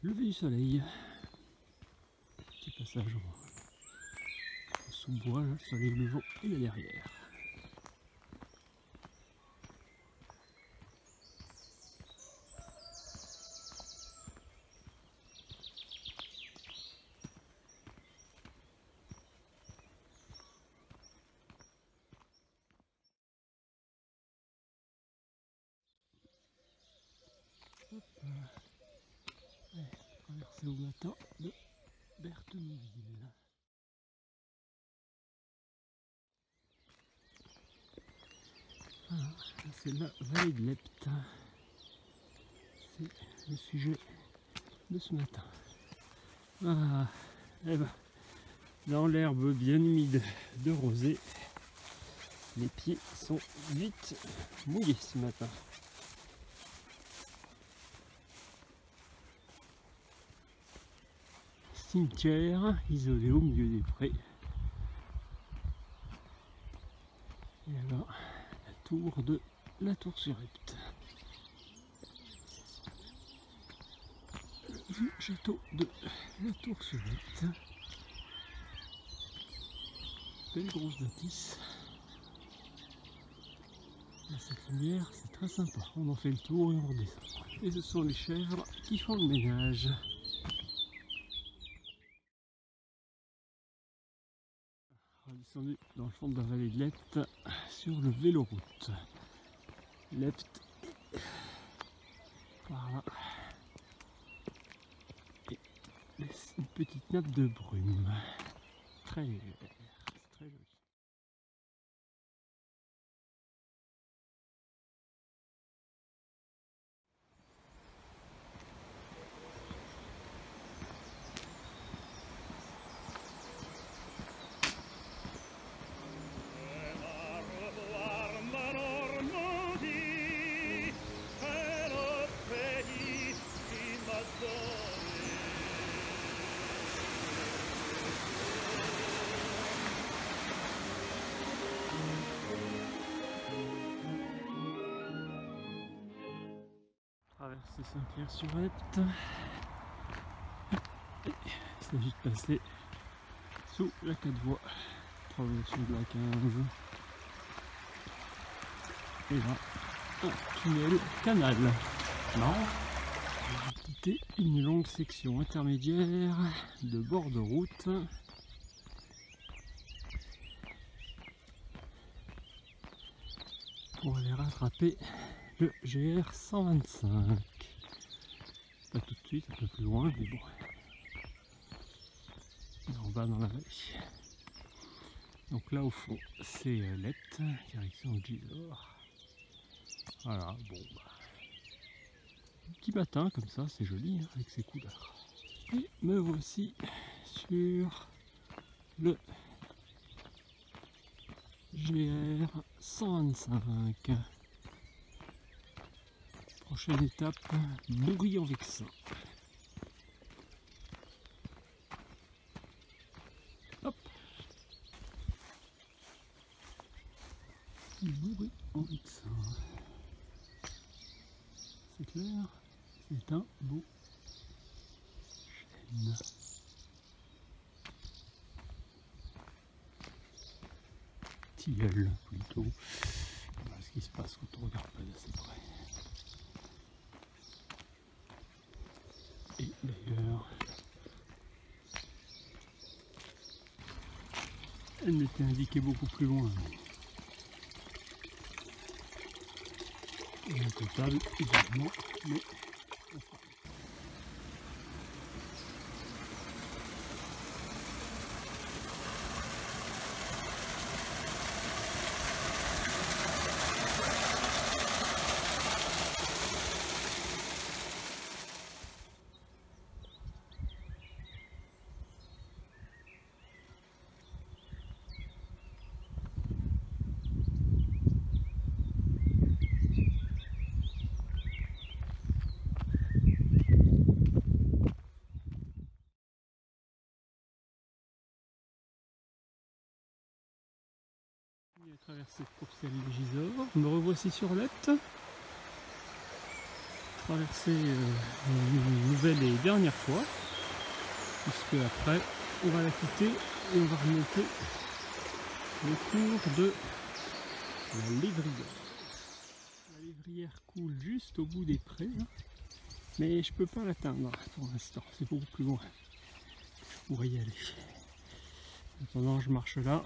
lever du soleil. Petit passage en sous-bois, le soleil levant et là derrière. Hop. Ouais, traversée au matin de Berthenouville. Voilà, c'est la vallée de l'Epte. C'est le sujet de ce matin. Ah, et ben, dans l'herbe bien humide de rosée, les pieds sont vite mouillés ce matin. Cimetière isolé au milieu des prés. Et alors, la tour de la Tour-sur-Epte. Le vieux château de la Tour-sur-Epte. Belle grosse bâtisse. Et cette lumière, c'est très sympa. On en fait le tour et on redescend. Et ce sont les chèvres qui font le ménage. Descendu dans le fond de la vallée de l'Epte sur le véloroute. L'Epte par là et laisse une petite nappe de brume très légère, c'est très joli. Traverser Saint-Clair-sur-Epte. Il s'agit de passer sous la 4 voies. Traversée de la 15. Et là, un tunnel canal. Non, j'ai quitté une longue section intermédiaire de bord de route. Pour aller rattraper le GR 125. Pas tout de suite, un peu plus loin, mais bon. En bas dans la vallée. Donc là au fond, c'est l'Epte, direction Gisors. Voilà, bon bah. Un petit matin comme ça, c'est joli hein, avec ses couleurs. Et me voici sur le GR 125. Prochaine étape, Bourry-en-Vexin. Hop. Bourry-en-Vexin. C'est clair, c'est un beau chêne. Tilleul plutôt. Voilà ce qui se passe quand on regarde pas d'assez près. Et d'ailleurs, elle m'était indiquée beaucoup plus loin. Et un total, évidemment, mais on fera. Il a traversé pour celle de Gisors. Me revoici sur l'Epte. traverser une nouvelle et dernière fois, puisque après on va la quitter et on va remonter le cours de la Lévrière. La Lévrière coule juste au bout des prés, là, mais je peux pas l'atteindre pour l'instant, c'est beaucoup plus loin. Je pourrais y aller. En attendant, je marche là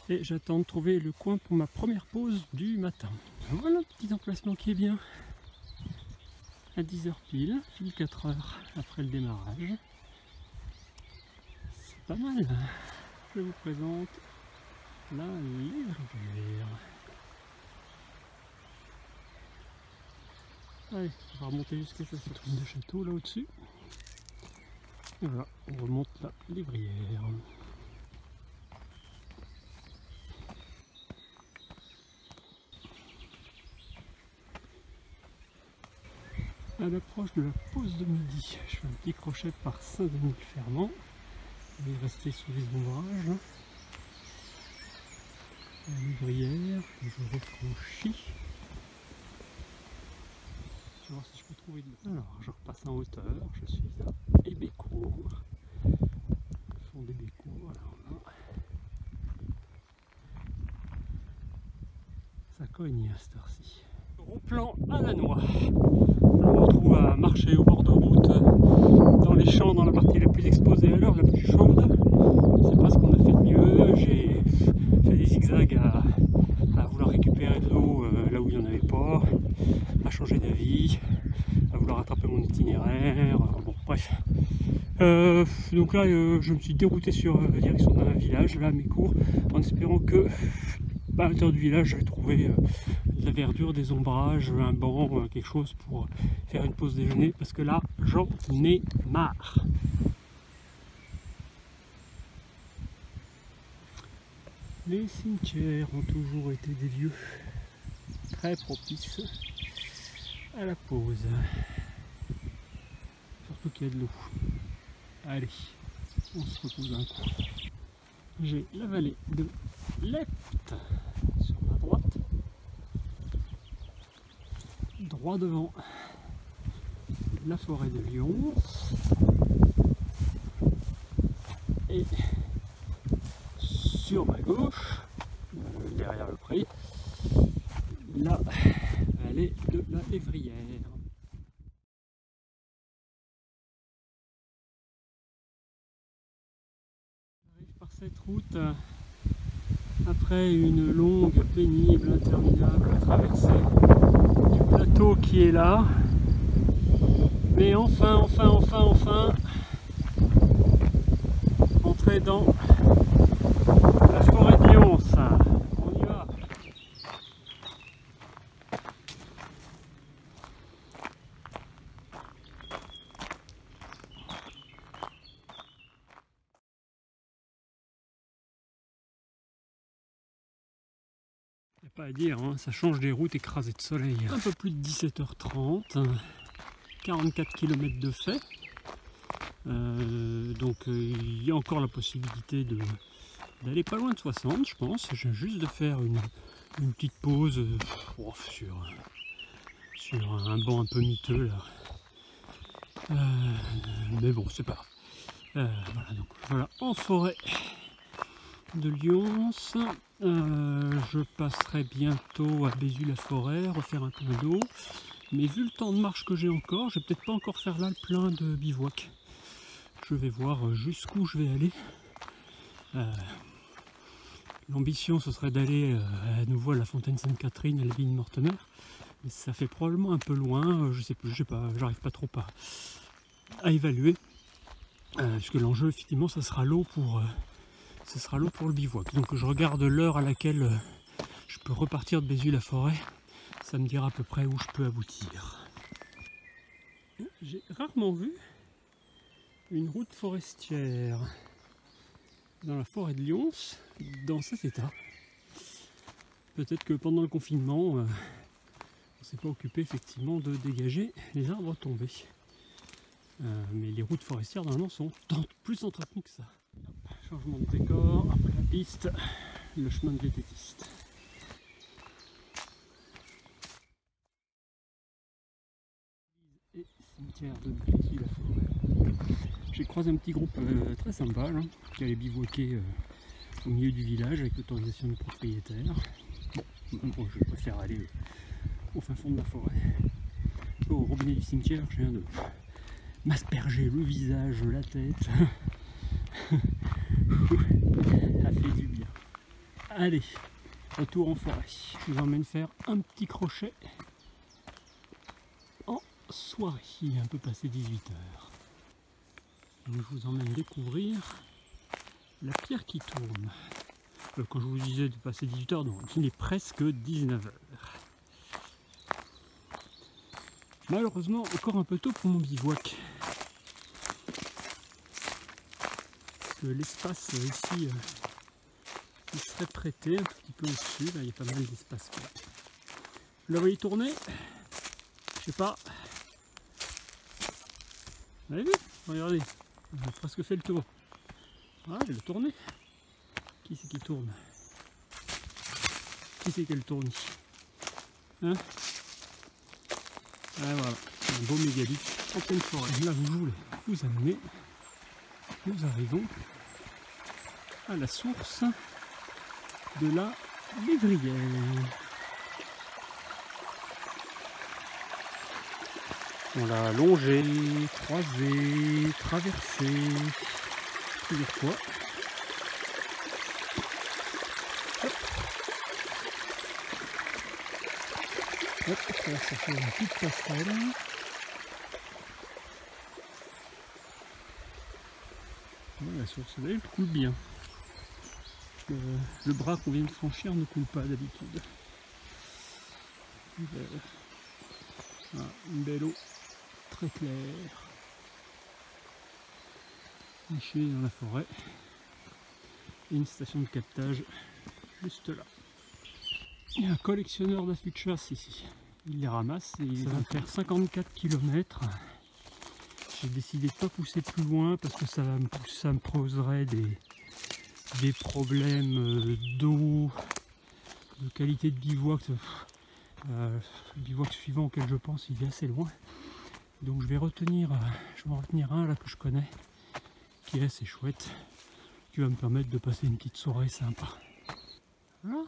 et j'attends de trouver le coin pour ma première pause du matin. Voilà un petit emplacement qui est bien. À 10h pile 4 heures après le démarrage. C'est pas mal. Je vous présente la Lévrière. Allez, on va remonter jusqu'à cette tourne de château là au-dessus. Et voilà, on remonte la Lévrière. À l'approche de la pause de midi, je fais un petit crochet par Saint-Denis-le-Fermant. Je vais rester sous les ombrages. La Lévrière que je refranchis. Je vais voir si je peux trouver de l'eau. Alors, je repasse en hauteur, je suis à Hébécourt. Le fond d'Hébécourt, alors là. Ça cogne à cette heure-ci. Gros-plan à la noix. On se retrouve à marcher au bord de route, dans les champs, dans la partie la plus exposée à l'heure, la plus chaude. C'est pas ce qu'on a fait de mieux. J'ai fait des zigzags à vouloir récupérer de l'eau là où il n'y en avait pas, à changer d'avis, à vouloir rattraper mon itinéraire. Bon, bref. Donc là, je me suis dérouté sur la direction d'un village, là à mes cours, en espérant que à l'intérieur du village, je vais trouver de la verdure, des ombrages, un banc, quelque chose pour faire une pause déjeuner, parce que là, j'en ai marre. Les cimetières ont toujours été des lieux très propices à la pause, surtout qu'il y a de l'eau. Allez, on se repose un coup. J'ai la vallée de l'Epte sur ma droite, droit devant la forêt de Lyon, et sur ma gauche, derrière le pré, la vallée de la Lévrière. J'arrive par cette route après une longue, pénible, interminable traversée du plateau qui est là. Mais enfin, entrer dans la forêt de Lyon, ça. On y va. Il n'y a pas à dire, hein, ça change des routes écrasées de soleil. Un peu plus de 17h30, 44 km de fait. Donc il y a encore la possibilité d'aller pas loin de 60, je pense. J'ai juste de faire une petite pause sur un banc un peu miteux là. Mais bon, c'est pas grave. Voilà, donc voilà, en forêt de Lyon. Je passerai bientôt à Bézu-la-Forêt, refaire un plein d'eau. Mais vu le temps de marche que j'ai encore, je vais peut-être pas encore faire là le plein de bivouac. Je vais voir jusqu'où je vais aller. L'ambition ce serait d'aller à nouveau à la Fontaine Sainte-Catherine, à l'abbaye de Mortemer. Mais ça fait probablement un peu loin, je sais pas, j'arrive pas trop à évaluer. Puisque l'enjeu effectivement ça sera l'eau pour le bivouac. Donc je regarde l'heure à laquelle je peux repartir de Bézu-la-Forêt. Ça me dira à peu près où je peux aboutir. J'ai rarement vu une route forestière dans la forêt de Lyon dans cet état. Peut-être que pendant le confinement, on ne s'est pas occupé effectivement de dégager les arbres tombés. Mais les routes forestières normalement sont plus entretenues que ça. Changement de décor, après la piste, le chemin de vététiste. Cimetière de Bussy-la-Forêt. J'ai croisé un petit groupe très sympa là, qui allait bivouaquer au milieu du village avec l'autorisation du propriétaire. Bon, je préfère aller au fin fond de la forêt. Au robinet du cimetière, je viens de m'asperger le visage, la tête. Ça fait du bien. Allez, retour en forêt. Je vous emmène faire un petit crochet en soirée. Il est un peu passé 18 h. Donc je vous emmène découvrir la pierre qui tourne. Quand je vous disais de passer 18 h, donc il est presque 19 h. Malheureusement, encore un peu tôt pour mon bivouac. Parce que l'espace ici, il serait prêté un petit peu au-dessus. Là, il y a pas mal d'espace. Vous la voyez tourner? Je sais pas. Vous avez vu? Regardez, on a presque fait le tour. Ah, elle a tourné. Qui c'est qui tourne? Qui c'est qu'elle tourne? Hein? Ah, voilà, un beau mégalithe en pleine forêt. Là, je voulais vous amener. Nous arrivons à la source de la Lévrière. On l'a longé, croisé, traversé plusieurs fois. Hop. Hop, ça fait une petite passerelle. La source d'elle coule bien. Le bras qu'on vient de franchir ne coule pas d'habitude. Voilà, une belle eau très claire, nichée dans la forêt, et une station de captage juste là. Il y a un collectionneur d'affûts de chasse ici. Il les ramasse et il va faire 54 km. J'ai décidé de ne pas pousser plus loin parce que ça me poserait des problèmes d'eau, de qualité de bivouac. Le bivouac suivant auquel je pense, il est assez loin. Donc je vais en retenir un là que je connais, qui est assez chouette, qui va me permettre de passer une petite soirée sympa. Voilà,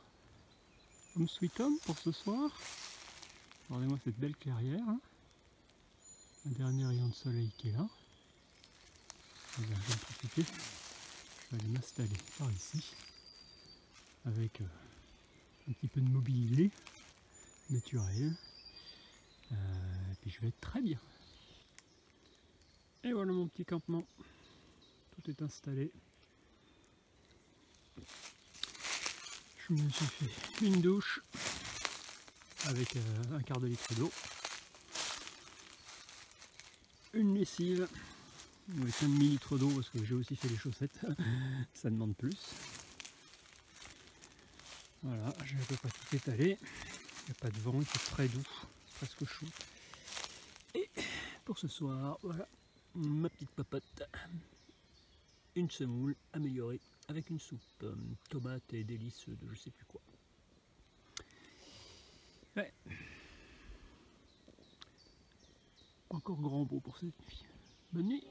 home sweet home pour ce soir. Regardez-moi cette belle clairière, hein. Un dernier rayon de soleil qui est là. Je vais en profiter. Je vais aller m'installer par ici, avec un petit peu de mobilier naturel. Et puis je vais être très bien. Et voilà mon petit campement. Tout est installé. Je me suis fait une douche avec un quart de litre d'eau. Une lessive avec un demi-litre d'eau parce que j'ai aussi fait les chaussettes. Ça demande plus. Voilà, j'ai à peu près tout étalé. Il n'y a pas de vent, il fait très doux, presque chaud. Et pour ce soir, voilà ma petite papote. Une semoule améliorée avec une soupe tomate et délices de je sais plus quoi. Ouais. Encore grand beau pour cette nuit. Bonne nuit.